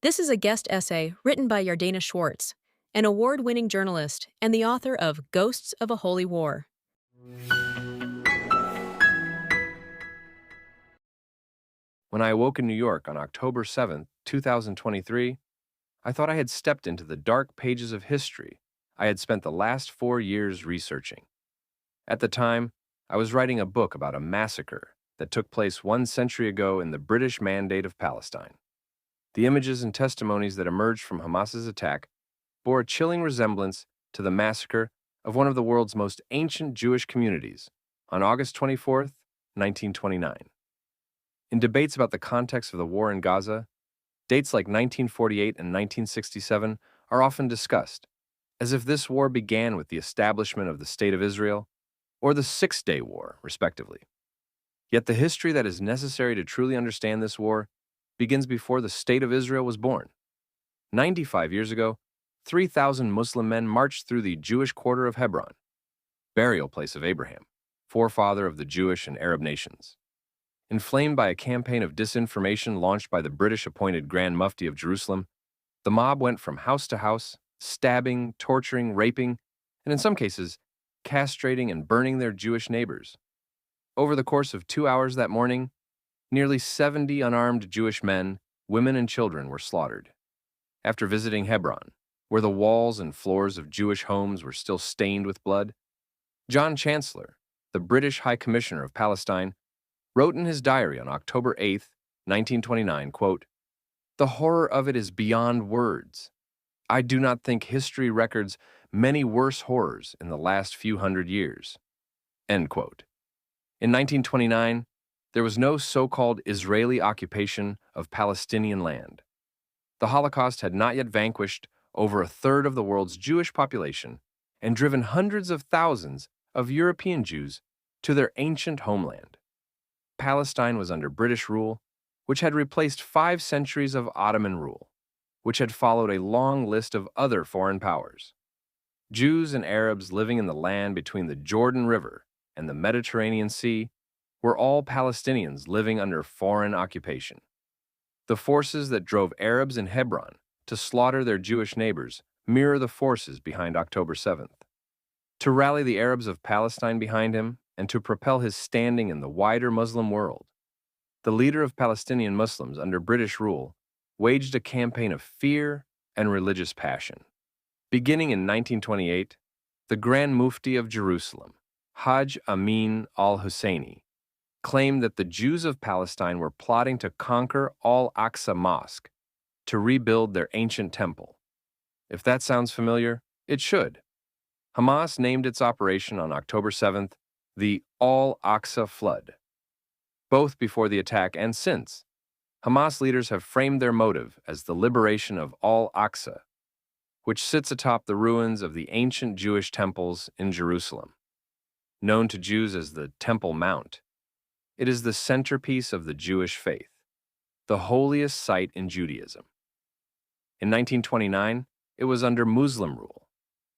This is a guest essay written by Yardena Schwartz, an award-winning journalist and the author of Ghosts of a Holy War. When I awoke in New York on October 7th, 2023, I thought I had stepped into the dark pages of history I had spent the last 4 years researching. At the time, I was writing a book about a massacre that took place 1 century ago in the British Mandate of Palestine. The images and testimonies that emerged from Hamas's attack bore a chilling resemblance to the massacre of one of the world's most ancient Jewish communities on August 24th, 1929. In debates about the context of the war in Gaza, dates like 1948 and 1967 are often discussed, as if this war began with the establishment of the State of Israel or the Six-Day War, respectively. Yet the history that is necessary to truly understand this war begins before the State of Israel was born. 95 years ago, 3,000 Muslim men marched through the Jewish quarter of Hebron, burial place of Abraham, forefather of the Jewish and Arab nations. Inflamed by a campaign of disinformation launched by the British-appointed Grand Mufti of Jerusalem, the mob went from house to house, stabbing, torturing, raping, and in some cases, castrating and burning their Jewish neighbors. Over the course of 2 hours that morning, nearly 70 unarmed Jewish men, women, and children were slaughtered. After visiting Hebron, where the walls and floors of Jewish homes were still stained with blood, John Chancellor, the British High Commissioner of Palestine, wrote in his diary on October 8th, 1929, quote, "The horror of it is beyond words. I do not think history records many worse horrors in the last few hundred years." End quote. In 1929, there was no so-called Israeli occupation of Palestinian land. The Holocaust had not yet vanquished over a third of the world's Jewish population and driven hundreds of thousands of European Jews to their ancient homeland. Palestine was under British rule, which had replaced 5 centuries of Ottoman rule, which had followed a long list of other foreign powers. Jews and Arabs living in the land between the Jordan River and the Mediterranean Sea were all Palestinians living under foreign occupation. The forces that drove Arabs in Hebron to slaughter their Jewish neighbors mirror the forces behind October 7th. To rally the Arabs of Palestine behind him and to propel his standing in the wider Muslim world, the leader of Palestinian Muslims under British rule waged a campaign of fear and religious passion. Beginning in 1928, the Grand Mufti of Jerusalem, Hajj Amin al-Husseini, claimed that the Jews of Palestine were plotting to conquer Al-Aqsa Mosque to rebuild their ancient temple. If that sounds familiar, it should. Hamas named its operation on October 7th the Al-Aqsa Flood. Both before the attack and since, Hamas leaders have framed their motive as the liberation of Al-Aqsa, which sits atop the ruins of the ancient Jewish temples in Jerusalem. Known to Jews as the Temple Mount, it is the centerpiece of the Jewish faith, the holiest site in Judaism. In 1929, it was under Muslim rule,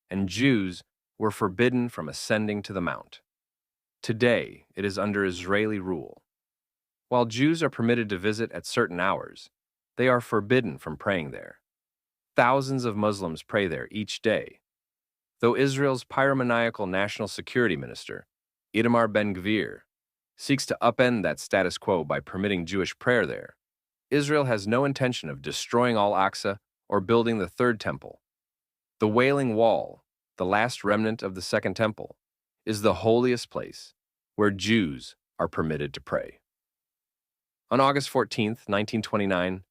and Jews were forbidden from ascending to the mount. Today, it is under Israeli rule. While Jews are permitted to visit at certain hours, they are forbidden from praying there. Thousands of Muslims pray there each day. Though Israel's pyromaniacal national security minister, Itamar Ben-Gvir, seeks to upend that status quo by permitting Jewish prayer there, Israel has no intention of destroying Al-Aqsa or building the third temple. The Wailing Wall, the last remnant of the Second Temple, is the holiest place where Jews are permitted to pray. On August 14th, 1929,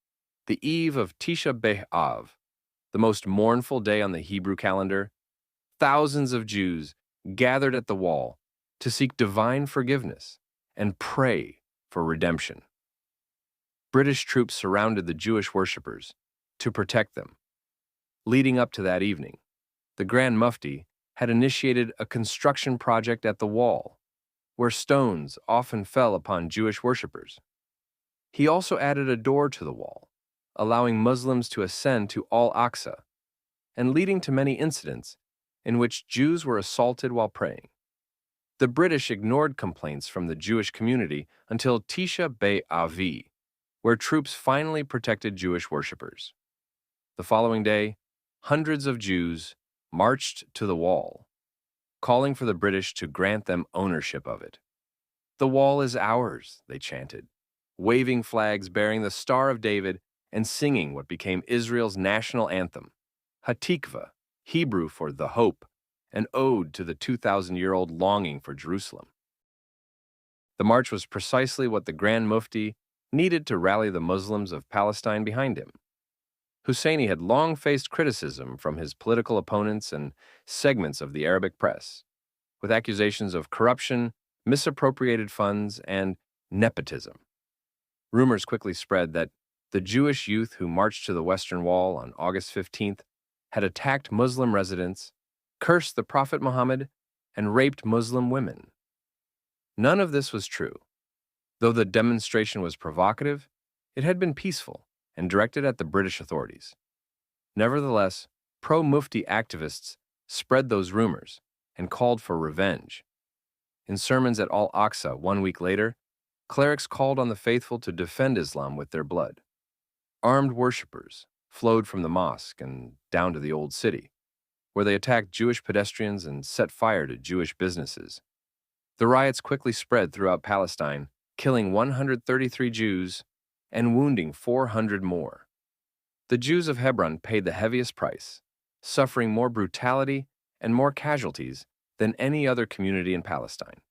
the eve of Tisha B'Av, the most mournful day on the Hebrew calendar, thousands of Jews gathered at the wall to seek divine forgiveness and pray for redemption. British troops surrounded the Jewish worshippers to protect them. Leading up to that evening, the Grand Mufti had initiated a construction project at the wall, where stones often fell upon Jewish worshippers. He also added a door to the wall, allowing Muslims to ascend to Al-Aqsa, and leading to many incidents in which Jews were assaulted while praying. The British ignored complaints from the Jewish community until Tisha B'Av, where troops finally protected Jewish worshippers. The following day, hundreds of Jews marched to the wall, calling for the British to grant them ownership of it. "The wall is ours," they chanted, waving flags bearing the Star of David and singing what became Israel's national anthem, Hatikvah, Hebrew for the hope, an ode to the 2,000-year-old longing for Jerusalem. The march was precisely what the Grand Mufti needed to rally the Muslims of Palestine behind him. Husseini had long faced criticism from his political opponents and segments of the Arabic press, with accusations of corruption, misappropriated funds, and nepotism. Rumors quickly spread that the Jewish youth who marched to the Western Wall on August 15th had attacked Muslim residents, cursed the Prophet Muhammad, and raped Muslim women. None of this was true. Though the demonstration was provocative, it had been peaceful and directed at the British authorities. Nevertheless, pro-Mufti activists spread those rumors and called for revenge. In sermons at Al-Aqsa 1 week later, clerics called on the faithful to defend Islam with their blood. Armed worshippers flowed from the mosque and down to the Old City, where they attacked Jewish pedestrians and set fire to Jewish businesses. The riots quickly spread throughout Palestine, killing 133 Jews and wounding 400 more. The Jews of Hebron paid the heaviest price, suffering more brutality and more casualties than any other community in Palestine.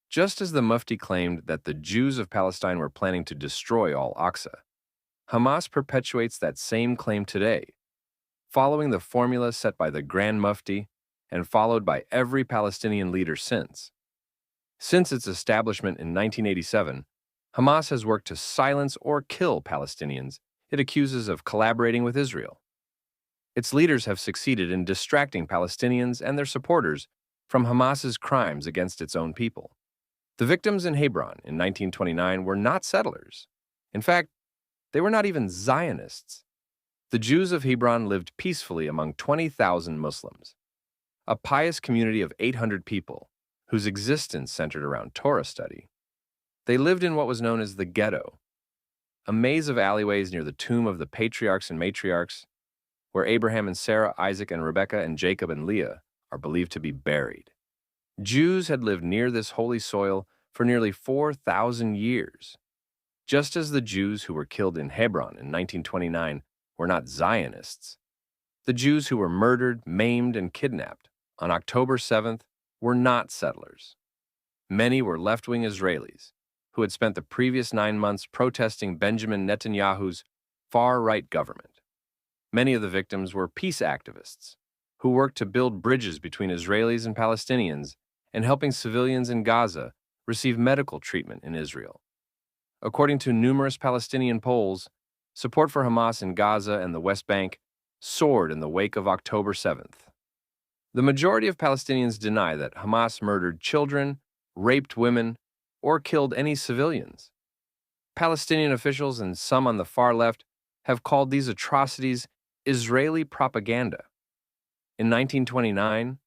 Just as the Mufti claimed that the Jews of Palestine were planning to destroy Al-Aqsa, Hamas perpetuates that same claim today, following the formula set by the Grand Mufti and followed by every Palestinian leader since. Since its establishment in 1987, Hamas has worked to silence or kill Palestinians it accuses of collaborating with Israel. Its leaders have succeeded in distracting Palestinians and their supporters from Hamas's crimes against its own people. The victims in Hebron in 1929 were not settlers. In fact, they were not even Zionists. The Jews of Hebron lived peacefully among 20,000 Muslims, a pious community of 800 people whose existence centered around Torah study. They lived in what was known as the ghetto, a maze of alleyways near the tomb of the patriarchs and matriarchs, where Abraham and Sarah, Isaac and Rebekah, and Jacob and Leah are believed to be buried. Jews had lived near this holy soil for nearly 4,000 years. Just as the Jews who were killed in Hebron in 1929 were not Zionists, the Jews who were murdered, maimed, and kidnapped on October 7th were not settlers. Many were left-wing Israelis who had spent the previous 9 months protesting Benjamin Netanyahu's far-right government. Many of the victims were peace activists who worked to build bridges between Israelis and Palestinians and helping civilians in Gaza receive medical treatment in Israel. According to numerous Palestinian polls, support for Hamas in Gaza and the West Bank soared in the wake of October 7th. The majority of Palestinians deny that Hamas murdered children, raped women, or killed any civilians. Palestinian officials and some on the far left have called these atrocities Israeli propaganda. In 1929,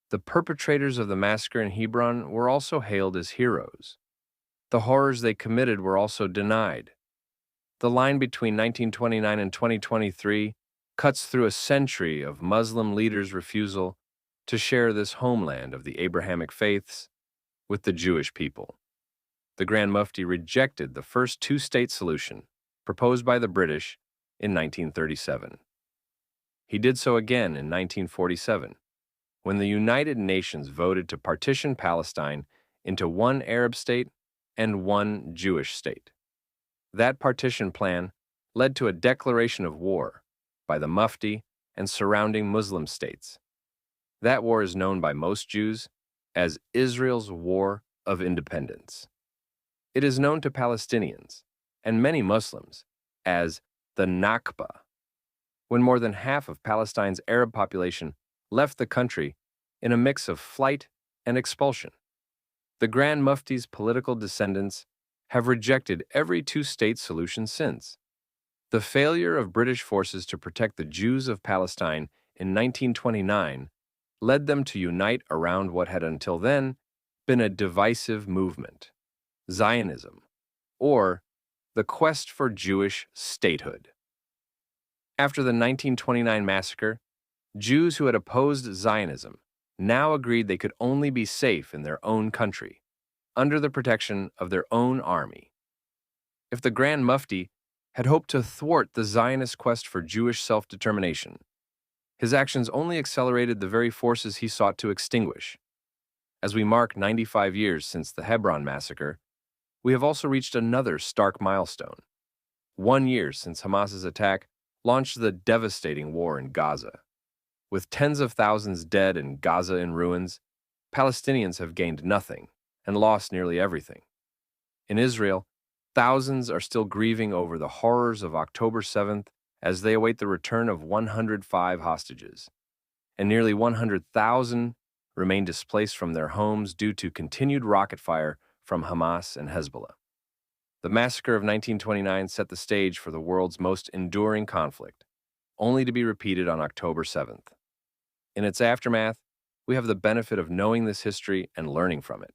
the perpetrators of the massacre in Hebron were also hailed as heroes. The horrors they committed were also denied. The line between 1929 and 2023 cuts through a century of Muslim leaders' refusal to share this homeland of the Abrahamic faiths with the Jewish people. The Grand Mufti rejected the first two-state solution proposed by the British in 1937. He did so again in 1947, when the United Nations voted to partition Palestine into one Arab state and one Jewish state. That partition plan led to a declaration of war by the Mufti and surrounding Muslim states. That war is known by most Jews as Israel's War of Independence. It is known to Palestinians and many Muslims as the Nakba, when more than half of Palestine's Arab population left the country in a mix of flight and expulsion. The Grand Mufti's political descendants have rejected every two-state solution since. The failure of British forces to protect the Jews of Palestine in 1929 led them to unite around what had until then been a divisive movement, Zionism, or the quest for Jewish statehood. After the 1929 massacre, Jews who had opposed Zionism now agreed they could only be safe in their own country, under the protection of their own army. If the Grand Mufti had hoped to thwart the Zionist quest for Jewish self-determination, his actions only accelerated the very forces he sought to extinguish. As we mark 95 years since the Hebron massacre, we have also reached another stark milestone. 1 year since Hamas's attack launched the devastating war in Gaza. With tens of thousands dead and Gaza in ruins, Palestinians have gained nothing and lost nearly everything. In Israel, thousands are still grieving over the horrors of October 7th as they await the return of 105 hostages, and nearly 100,000 remain displaced from their homes due to continued rocket fire from Hamas and Hezbollah. The massacre of 1929 set the stage for the world's most enduring conflict, only to be repeated on October 7th. In its aftermath, we have the benefit of knowing this history and learning from it.